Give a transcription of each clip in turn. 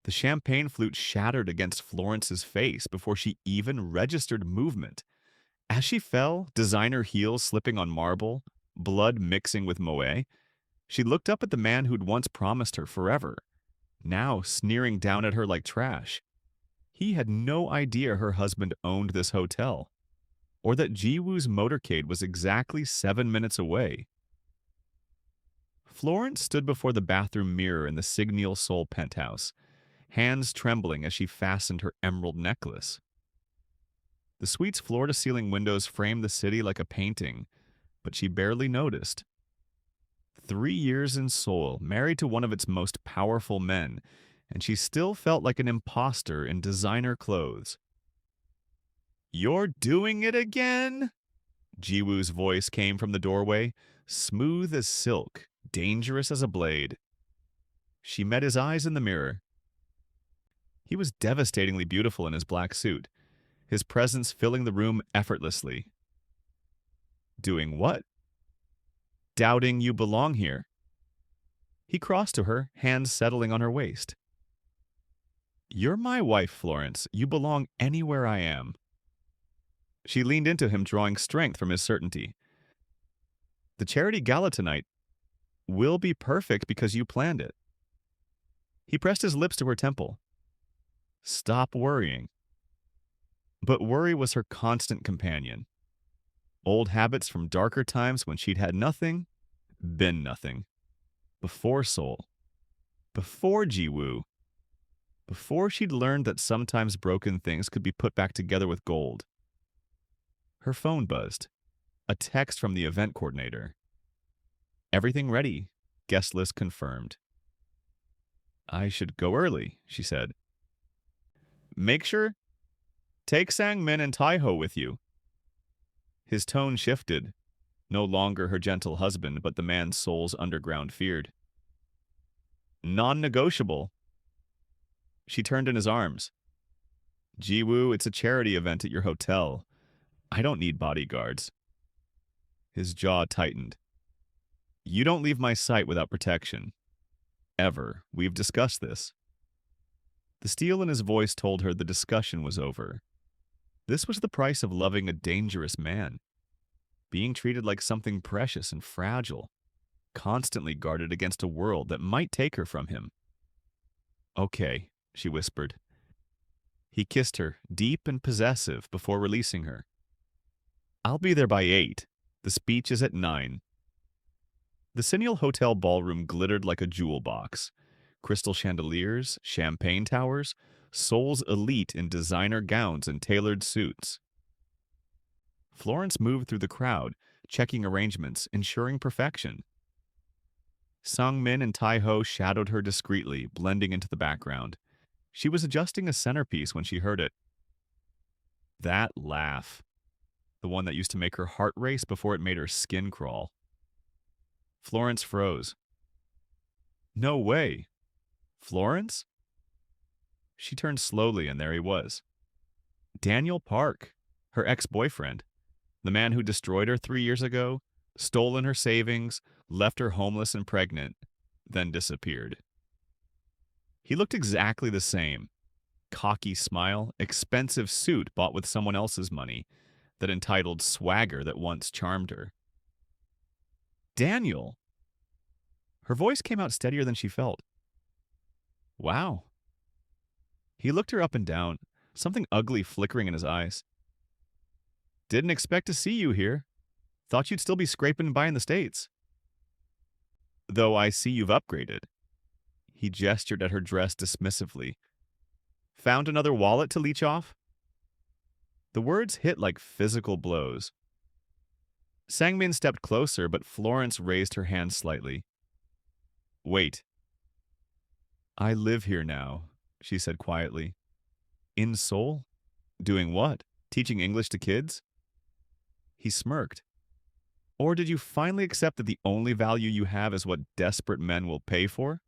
The champagne flute shattered against Florence's face before she even registered movement. As she fell, designer heels slipping on marble, blood mixing with moe, she looked up at the man who'd once promised her forever, now sneering down at her like trash. He had no idea her husband owned this hotel, or that Jiwoo's motorcade was exactly 7 minutes away. Florence stood before the bathroom mirror in the Signal Seoul penthouse, hands trembling as she fastened her emerald necklace. The suite's floor-to-ceiling windows framed the city like a painting, but she barely noticed. 3 years in Seoul, married to one of its most powerful men, and she still felt like an imposter in designer clothes. "You're doing it again?" Jiwoo's voice came from the doorway, smooth as silk, dangerous as a blade. She met his eyes in the mirror. He was devastatingly beautiful in his black suit, his presence filling the room effortlessly. "Doing what?" "Doubting you belong here." He crossed to her, hands settling on her waist. "You're my wife, Florence. You belong anywhere I am." She leaned into him, drawing strength from his certainty. "The charity gala tonight will be perfect because you planned it." He pressed his lips to her temple. "Stop worrying." But worry was her constant companion. Old habits from darker times when she'd had nothing, been nothing. Before Seoul. Before Jiwoo. Before she'd learned that sometimes broken things could be put back together with gold. Her phone buzzed. A text from the event coordinator. "Everything ready. Guest list confirmed." "I should go early," she said. "Make sure. Take Sang-min and Taiho with you." His tone shifted. No longer her gentle husband, but the man Seoul's underground feared. "Non-negotiable." She turned in his arms. "Jiwoo, it's a charity event at your hotel. I don't need bodyguards." His jaw tightened. "You don't leave my sight without protection. Ever. We've discussed this." The steel in his voice told her the discussion was over. This was the price of loving a dangerous man. Being treated like something precious and fragile, constantly guarded against a world that might take her from him. "Okay," she whispered. He kissed her, deep and possessive, before releasing her. "I'll be there by 8. The speech is at 9. The Signal Hotel ballroom glittered like a jewel box. Crystal chandeliers, champagne towers, Seoul's elite in designer gowns and tailored suits. Florence moved through the crowd, checking arrangements, ensuring perfection. Sang-min and Taiho shadowed her discreetly, blending into the background. She was adjusting a centerpiece when she heard it. That laugh. The one that used to make her heart race before it made her skin crawl. Florence froze. "No way. Florence?" She turned slowly, and there he was. Daniel Park, her ex-boyfriend. The man who destroyed her 3 years ago, stolen her savings, left her homeless and pregnant, then disappeared. He looked exactly the same. Cocky smile, expensive suit bought with someone else's money, that entitled swagger that once charmed her. "Daniel!" Her voice came out steadier than she felt. "Wow." He looked her up and down, something ugly flickering in his eyes. "Didn't expect to see you here. Thought you'd still be scraping by in the States." "Though I see you've upgraded." He gestured at her dress dismissively. "Found another wallet to leech off?" The words hit like physical blows. Sang-min stepped closer, but Florence raised her hand slightly. "Wait." "I live here now," she said quietly. "In Seoul? Doing what? Teaching English to kids?" He smirked. "Or did you finally accept that the only value you have is what desperate men will pay for?"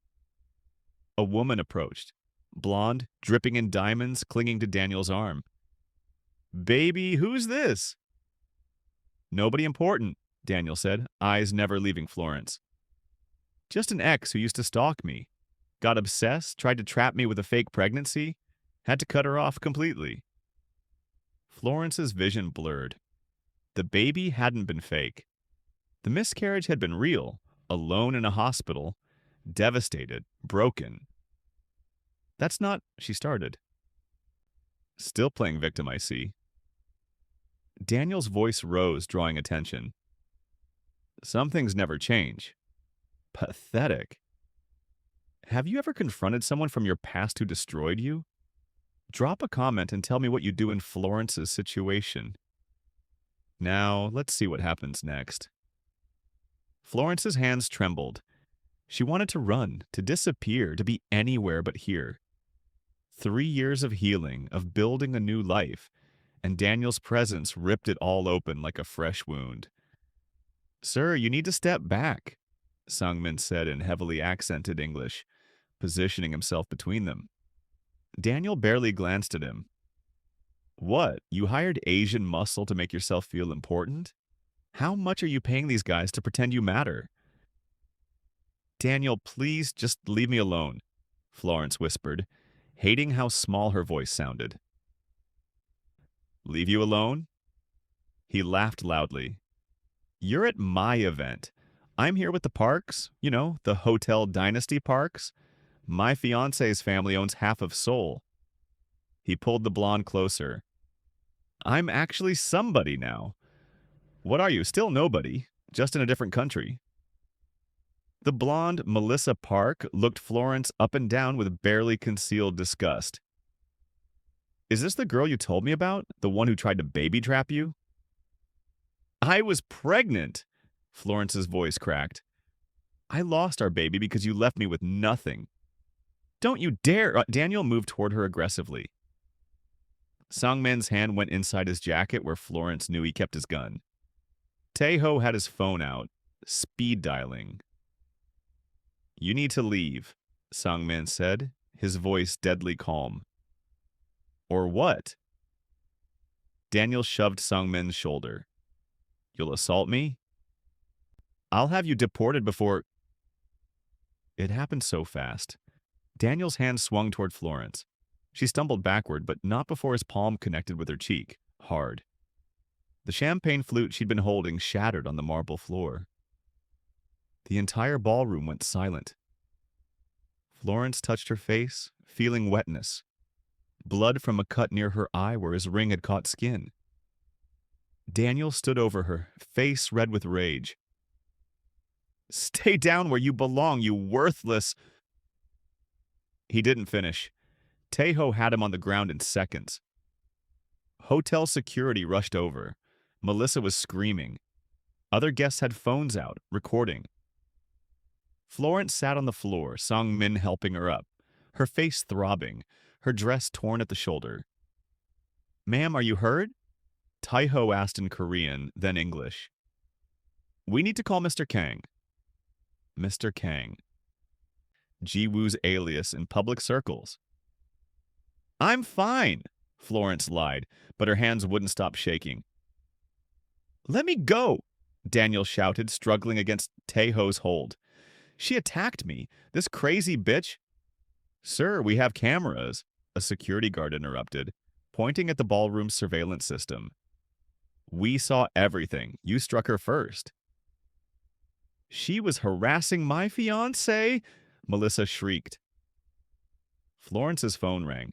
A woman approached, blonde, dripping in diamonds, clinging to Daniel's arm. "Baby, who's this?" "Nobody important," Daniel said, eyes never leaving Florence. "Just an ex who used to stalk me. Got obsessed, tried to trap me with a fake pregnancy, had to cut her off completely. Florence's vision blurred. The baby hadn't been fake. The miscarriage had been real, alone in a hospital, devastated, broken. That's not, she started. Still playing victim, I see. Daniel's voice rose, drawing attention. Some things never change. Pathetic. Have you ever confronted someone from your past who destroyed you? Drop a comment and tell me what you do in Florence's situation. Now, let's see what happens next. Florence's hands trembled. She wanted to run, to disappear, to be anywhere but here. 3 years of healing, of building a new life, and Daniel's presence ripped it all open like a fresh wound. Sir, you need to step back, Sungmin said in heavily accented English, positioning himself between them. Daniel barely glanced at him. What, you hired Asian muscle to make yourself feel important? How much are you paying these guys to pretend you matter? Daniel, please just leave me alone, Florence whispered, hating how small her voice sounded. Leave you alone? He laughed loudly. You're at my event. I'm here with the Parks, the Hotel Dynasty Parks. My fiance's family owns half of Seoul. He pulled the blonde closer. I'm actually somebody now. What are you? Still nobody, just in a different country. The blonde Melissa Park looked Florence up and down with barely concealed disgust. Is this the girl you told me about? The one who tried to baby trap you? I was pregnant, Florence's voice cracked. I lost our baby because you left me with nothing. Don't you dare! Daniel moved toward her aggressively. Songmin's hand went inside his jacket where Florence knew he kept his gun. Taeho had his phone out, speed dialing. You need to leave, Songmin said, his voice deadly calm. Or what? Daniel shoved Songmin's shoulder. You'll assault me? I'll have you deported before... It happened so fast. Daniel's hand swung toward Florence. She stumbled backward, but not before his palm connected with her cheek, hard. The champagne flute she'd been holding shattered on the marble floor. The entire ballroom went silent. Florence touched her face, feeling wetness. Blood from a cut near her eye where his ring had caught skin. Daniel stood over her, face red with rage. Stay down where you belong, you worthless... He didn't finish. Taeho had him on the ground in seconds. Hotel security rushed over. Melissa was screaming. Other guests had phones out, recording. Florence sat on the floor, Songmin helping her up, her face throbbing, her dress torn at the shoulder. Ma'am, are you hurt? Taeho asked in Korean, then English. We need to call Mr. Kang. Mr. Kang. Jiwoo's alias in public circles. I'm fine, Florence lied, but her hands wouldn't stop shaking. Let me go, Daniel shouted, struggling against Taeho's hold. She attacked me, this crazy bitch. Sir, we have cameras, a security guard interrupted, pointing at the ballroom's surveillance system. We saw everything. You struck her first. She was harassing my fiancé, Melissa shrieked. Florence's phone rang.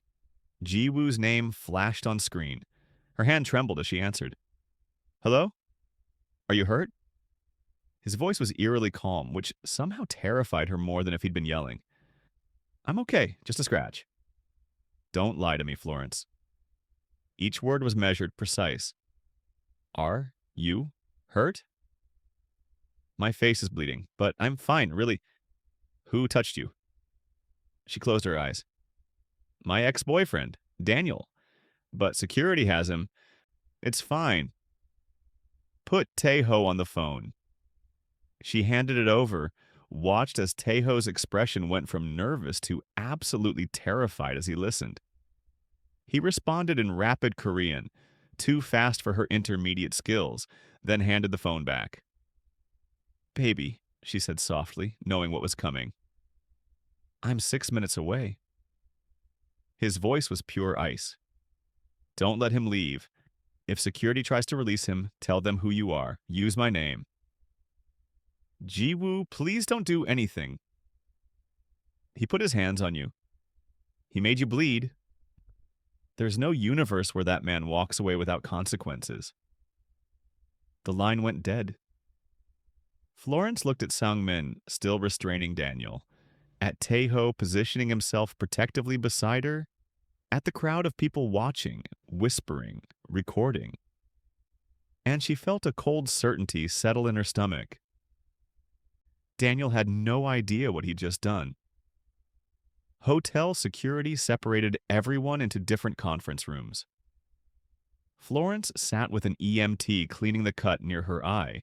Jiwoo's name flashed on screen. Her hand trembled as she answered. Hello? Are you hurt? His voice was eerily calm, which somehow terrified her more than if he'd been yelling. I'm okay, just a scratch. Don't lie to me, Florence. Each word was measured, precise. Are you hurt? My face is bleeding, but I'm fine, really. Who touched you? She closed her eyes. My ex-boyfriend, Daniel. But security has him. It's fine. Put Taeho on the phone. She handed it over, watched as Taeho's expression went from nervous to absolutely terrified as he listened. He responded in rapid Korean, too fast for her intermediate skills, then handed the phone back. Baby, she said softly, knowing what was coming. I'm 6 minutes away. His voice was pure ice. Don't let him leave. If security tries to release him, tell them who you are. Use my name. Jiwoo, please don't do anything. He put his hands on you. He made you bleed. There's no universe where that man walks away without consequences. The line went dead. Florence looked at Sang-min, still restraining Daniel, at Taeho positioning himself protectively beside her, at the crowd of people watching, whispering, recording. And she felt a cold certainty settle in her stomach. Daniel had no idea what he'd just done. Hotel security separated everyone into different conference rooms. Florence sat with an EMT cleaning the cut near her eye,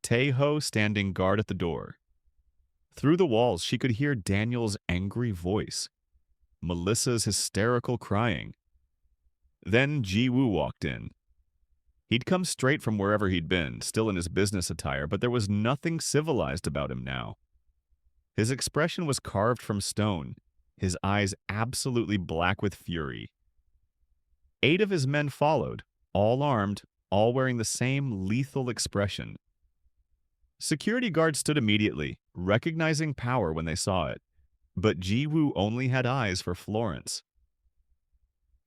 Taeho standing guard at the door. Through the walls, she could hear Daniel's angry voice, Melissa's hysterical crying. Then Jiwoo walked in. He'd come straight from wherever he'd been, still in his business attire, but there was nothing civilized about him now. His expression was carved from stone, his eyes absolutely black with fury. 8 of his men followed, all armed, all wearing the same lethal expression. Security guards stood immediately, recognizing power when they saw it, but Jiwoo only had eyes for Florence.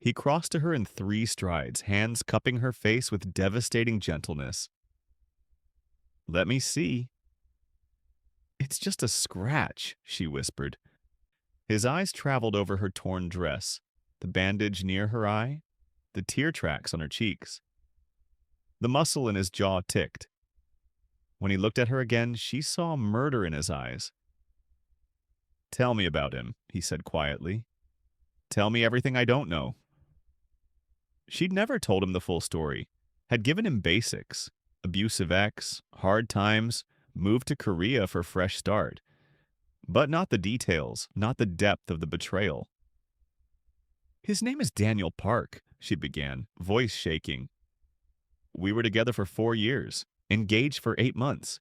He crossed to her in 3 strides, hands cupping her face with devastating gentleness. Let me see. It's just a scratch, she whispered. His eyes traveled over her torn dress, the bandage near her eye, the tear tracks on her cheeks. The muscle in his jaw ticked. When he looked at her again, she saw murder in his eyes. Tell me about him, he said quietly. Tell me everything I don't know. She'd never told him the full story, had given him basics, abusive ex, hard times, moved to Korea for fresh start. But not the details, not the depth of the betrayal. His name is Daniel Park, she began, voice shaking. We were together for 4 years, engaged for 8 months.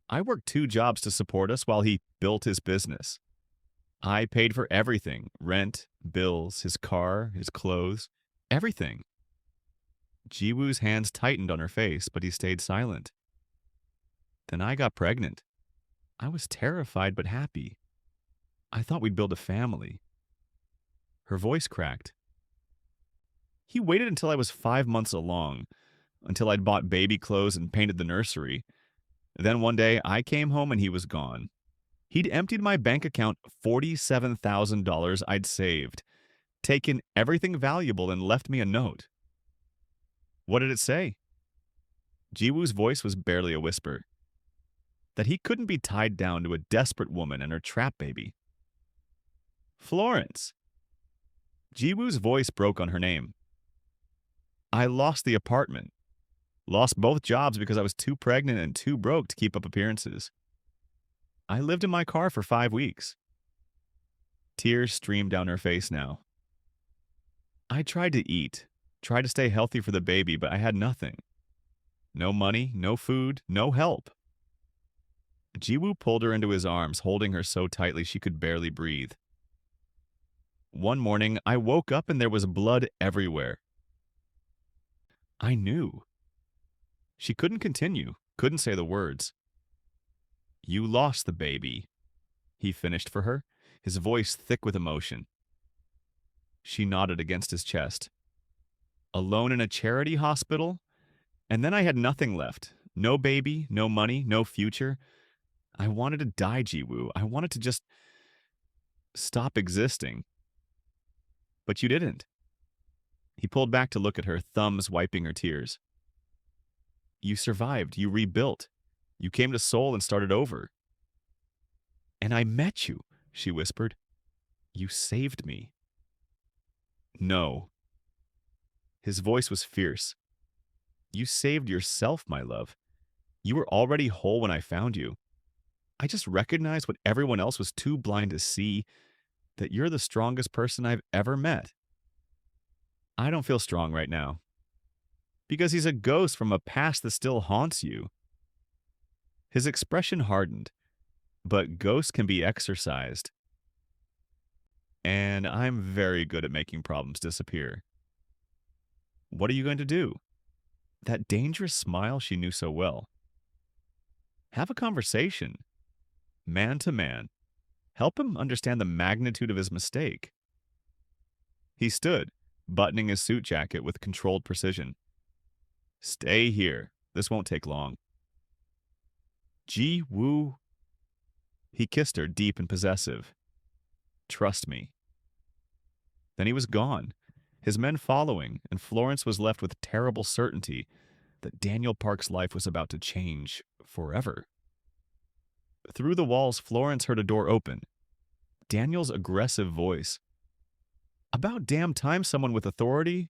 I worked 2 jobs to support us while he built his business. I paid for everything, rent, bills, his car, his clothes, everything. Jiwoo's hands tightened on her face, but he stayed silent. Then I got pregnant. I was terrified but happy. I thought we'd build a family. Her voice cracked. He waited until I was 5 months along, until I'd bought baby clothes and painted the nursery. Then one day, I came home and he was gone. He'd emptied my bank account $47,000 I'd saved, taken everything valuable and left me a note. What did it say? Jiwoo's voice was barely a whisper. That he couldn't be tied down to a desperate woman and her trap baby. Florence. Jiwoo's voice broke on her name. I lost the apartment. Lost both jobs because I was too pregnant and too broke to keep up appearances. I lived in my car for 5 weeks. Tears streamed down her face now. I tried to eat, tried to stay healthy for the baby, but I had nothing. No money, no food, no help. Jiwoo pulled her into his arms, holding her so tightly she could barely breathe. One morning, I woke up and there was blood everywhere. I knew. She couldn't continue, couldn't say the words. You lost the baby, he finished for her, his voice thick with emotion. She nodded against his chest. Alone in a charity hospital? And then I had nothing left. No baby, no money, no future. I wanted to die, Jiwoo. I wanted to just stop existing. But you didn't. He pulled back to look at her, thumbs wiping her tears. You survived. You rebuilt. You came to Seoul and started over. And I met you, she whispered. You saved me. No. His voice was fierce. You saved yourself, my love. You were already whole when I found you. I just recognized what everyone else was too blind to see, that you're the strongest person I've ever met. I don't feel strong right now. Because he's a ghost from a past that still haunts you. His expression hardened, but ghosts can be exorcised. and I'm very good at making problems disappear. What are you going to do? That dangerous smile she knew so well. Have a conversation, man to man. Help him understand the magnitude of his mistake. He stood, buttoning his suit jacket with controlled precision. Stay here. This won't take long. Jiwoo. He kissed her, deep and possessive. Trust me. Then he was gone, his men following, and Florence was left with terrible certainty that Daniel Park's life was about to change forever. Through the walls, Florence heard a door open. Daniel's aggressive voice. About damn time someone with authority.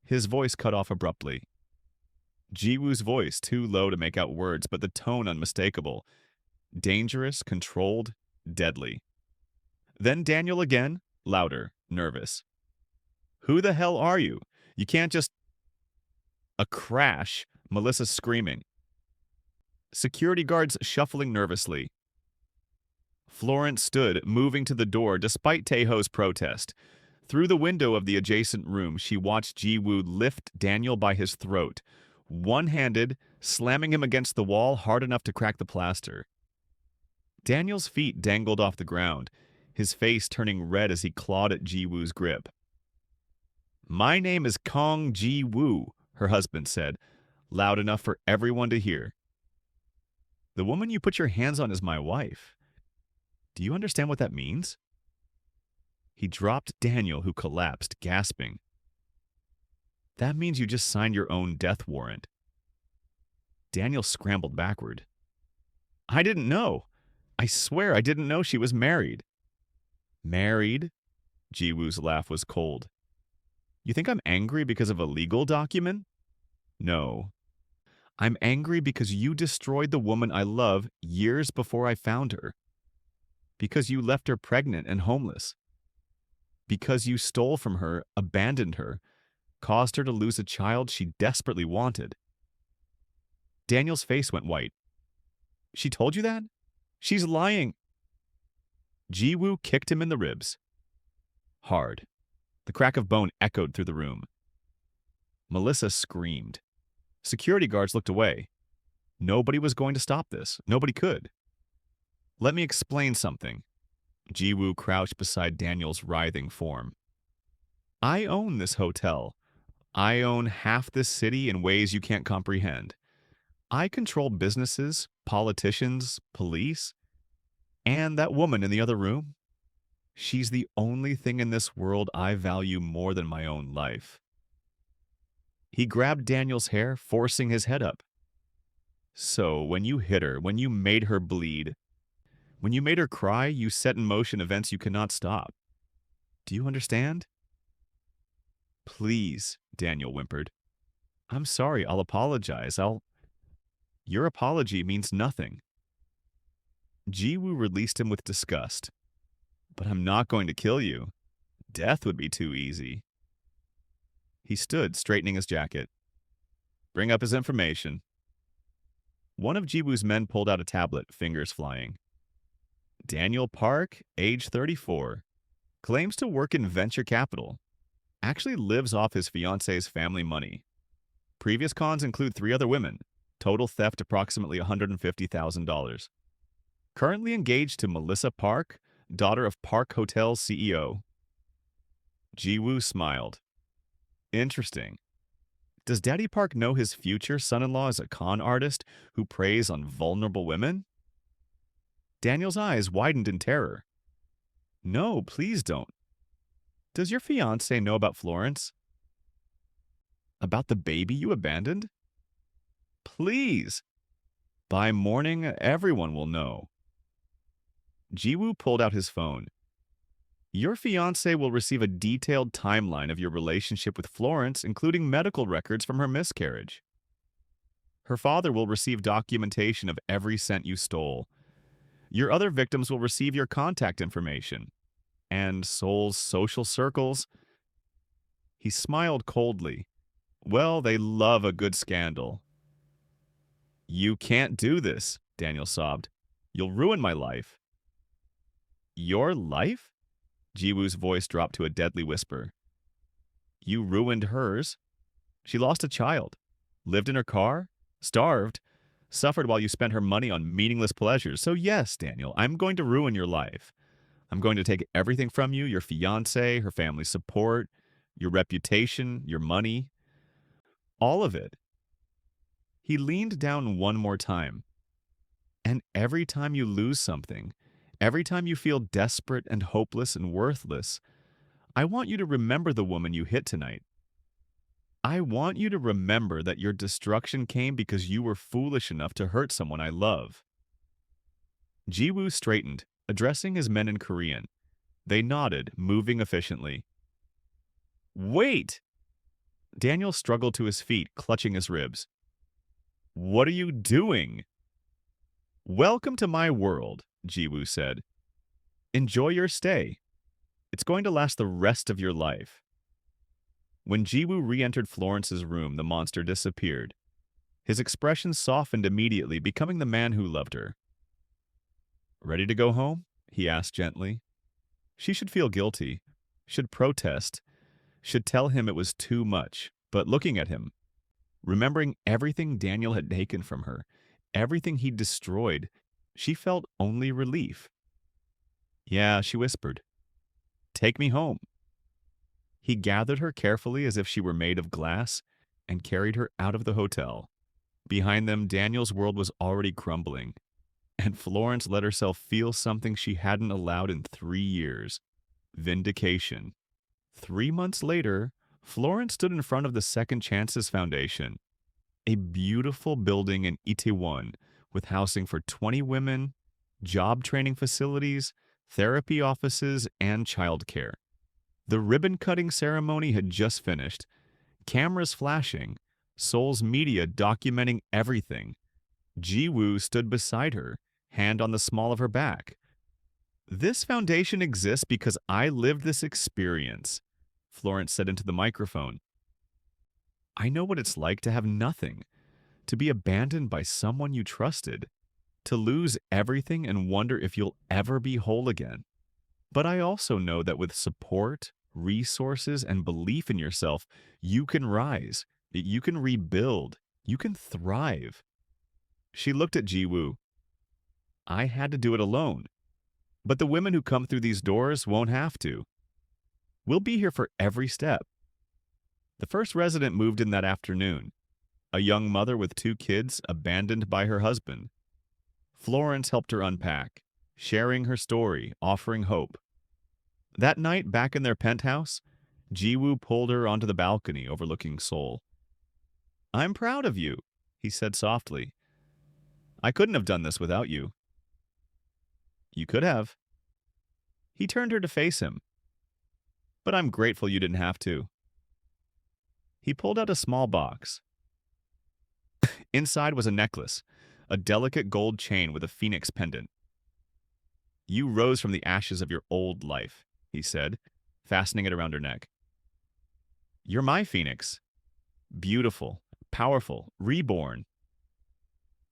His voice cut off abruptly. Jiwoo's voice, too low to make out words, but the tone unmistakable. Dangerous, controlled, deadly. Then Daniel again, louder, nervous. Who the hell are you? You can't just... A crash, Melissa screaming. Security guards shuffling nervously. Florence stood, moving to the door despite Taeho's protest. Through the window of the adjacent room, she watched Jiwoo lift Daniel by his throat, one-handed, slamming him against the wall hard enough to crack the plaster. Daniel's feet dangled off the ground, his face turning red as he clawed at Jiwoo's grip. My name is Kong Jiwoo, her husband said, loud enough for everyone to hear. The woman you put your hands on is my wife. Do you understand what that means? He dropped Daniel, who collapsed, gasping. That means you just signed your own death warrant. Daniel scrambled backward. I didn't know. I swear I didn't know she was married. Married? Jiwoo's laugh was cold. You think I'm angry because of a legal document? No. I'm angry because you destroyed the woman I love years before I found her. Because you left her pregnant and homeless. Because you stole from her, abandoned her, caused her to lose a child she desperately wanted. Daniel's face went white. She told you that? She's lying. Jiwoo kicked him in the ribs. Hard. The crack of bone echoed through the room. Melissa screamed. Security guards looked away. Nobody was going to stop this. Nobody could. Let me explain something. Jiwoo crouched beside Daniel's writhing form. I own this hotel. I own half this city in ways you can't comprehend. I control businesses, politicians, police, and that woman in the other room. She's the only thing in this world I value more than my own life. He grabbed Daniel's hair, forcing his head up. So, when you hit her, when you made her bleed, when you made her cry, you set in motion events you cannot stop. Do you understand? Please, Daniel whimpered. I'm sorry, I'll apologize. Your apology means nothing. Jiwoo released him with disgust. But I'm not going to kill you. Death would be too easy. He stood, straightening his jacket. Bring up his information. One of Jiwoo's men pulled out a tablet, fingers flying. Daniel Park, age 34. Claims to work in venture capital. Actually lives off his fiance's family money. Previous cons include 3 other women. Total theft approximately $150,000. Currently engaged to Melissa Park, daughter of Park Hotel's CEO. Jiwoo smiled. Interesting. Does Daddy Park know his future son-in-law is a con artist who preys on vulnerable women? Daniel's eyes widened in terror. No, please don't. Does your fiancé know about Florence? About the baby you abandoned? Please. By morning, everyone will know. Jiwoo pulled out his phone. Your fiancé will receive a detailed timeline of your relationship with Florence, including medical records from her miscarriage. Her father will receive documentation of every cent you stole. Your other victims will receive your contact information. And Seoul's social circles. He smiled coldly. Well, they love a good scandal. You can't do this, Daniel sobbed. You'll ruin my life. Your life? Jiwoo's voice dropped to a deadly whisper. You ruined hers. She lost a child, lived in her car, starved, suffered while you spent her money on meaningless pleasures. So yes, Daniel, I'm going to ruin your life. I'm going to take everything from you, your fiancé, her family support, your reputation, your money, all of it. He leaned down one more time. And every time you lose something, every time you feel desperate and hopeless and worthless, I want you to remember the woman you hit tonight. I want you to remember that your destruction came because you were foolish enough to hurt someone I love. Jiwoo straightened, addressing his men in Korean. They nodded, moving efficiently. Wait! Daniel struggled to his feet, clutching his ribs. What are you doing? Welcome to my world, Jiwoo said. Enjoy your stay. It's going to last the rest of your life. When Jiwoo re-entered Florence's room, the monster disappeared. His expression softened immediately, becoming the man who loved her. Ready to go home? He asked gently. She should feel guilty, should protest, should tell him it was too much. But looking at him, remembering everything Daniel had taken from her, everything he'd destroyed, she felt only relief. Yeah, she whispered. Take me home. He gathered her carefully as if she were made of glass and carried her out of the hotel. Behind them, Daniel's world was already crumbling, and Florence let herself feel something she hadn't allowed in 3 years. Vindication. 3 months later, Florence stood in front of the Second Chances Foundation, a beautiful building in Itaewon with housing for 20 women, job training facilities, therapy offices, and childcare. The ribbon-cutting ceremony had just finished, cameras flashing, Seoul's media documenting everything. Jiwoo stood beside her, hand on the small of her back. This foundation exists because I lived this experience, Florence said into the microphone. I know what it's like to have nothing, to be abandoned by someone you trusted, to lose everything and wonder if you'll ever be whole again. But I also know that with support, resources, and belief in yourself, you can rise, you can rebuild, you can thrive. She looked at Jiwoo. I had to do it alone, but the women who come through these doors won't have to. We'll be here for every step. The first resident moved in that afternoon, a young mother with 2 kids abandoned by her husband. Florence helped her unpack, sharing her story, offering hope. That night, back in their penthouse, Jiwoo pulled her onto the balcony overlooking Seoul. I'm proud of you, he said softly. I couldn't have done this without you. You could have. He turned her to face him. But I'm grateful you didn't have to. He pulled out a small box. Inside was a necklace, a delicate gold chain with a phoenix pendant. You rose from the ashes of your old life, he said, fastening it around her neck. You're my phoenix. Beautiful, powerful, reborn.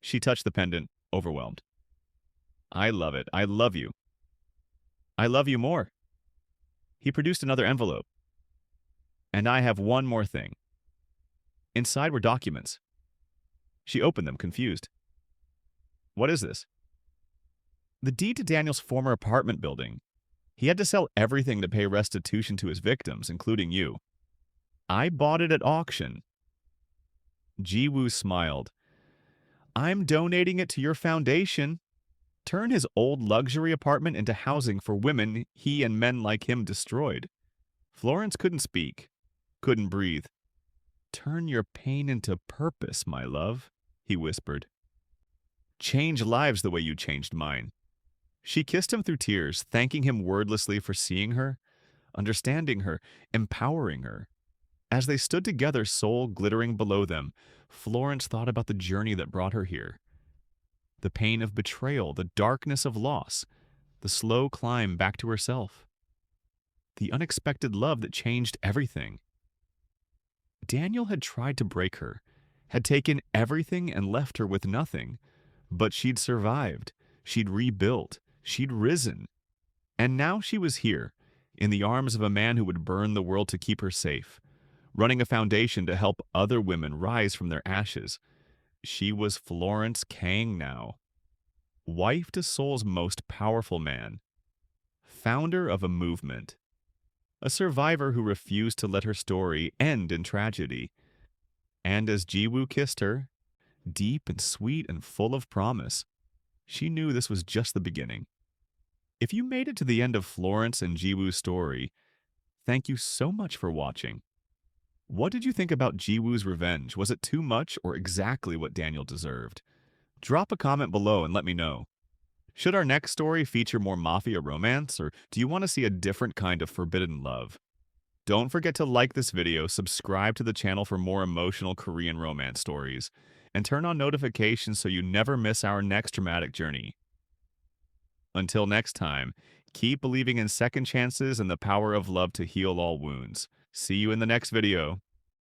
She touched the pendant, overwhelmed. I love it. I love you. I love you more. He produced another envelope. And I have one more thing. Inside were documents. She opened them, confused. What is this? The deed to Daniel's former apartment building. He had to sell everything to pay restitution to his victims, including you. I bought it at auction. Jiwoo smiled. I'm donating it to your foundation. Turn his old luxury apartment into housing for women he and men like him destroyed. Florence couldn't speak, couldn't breathe. Turn your pain into purpose, my love, he whispered. Change lives the way you changed mine. She kissed him through tears, thanking him wordlessly for seeing her, understanding her, empowering her. As they stood together, Seoul glittering below them, Florence thought about the journey that brought her here. The pain of betrayal, the darkness of loss, the slow climb back to herself. The unexpected love that changed everything. Daniel had tried to break her, had taken everything and left her with nothing. But she'd survived, she'd rebuilt, she'd risen. And now she was here, in the arms of a man who would burn the world to keep her safe, running a foundation to help other women rise from their ashes. She was Florence Kang now, wife to Seoul's most powerful man, founder of a movement, a survivor who refused to let her story end in tragedy. And as Jiwoo kissed her, deep and sweet and full of promise, she knew this was just the beginning. If you made it to the end of Florence and Jiwoo's story, thank you so much for watching. What did you think about Jiwoo's revenge? Was it too much or exactly what Daniel deserved? Drop a comment below and let me know. Should our next story feature more Mafia romance, or do you want to see a different kind of forbidden love? Don't forget to like this video, subscribe to the channel for more emotional Korean romance stories, and turn on notifications so you never miss our next dramatic journey. Until next time, keep believing in second chances and the power of love to heal all wounds. See you in the next video.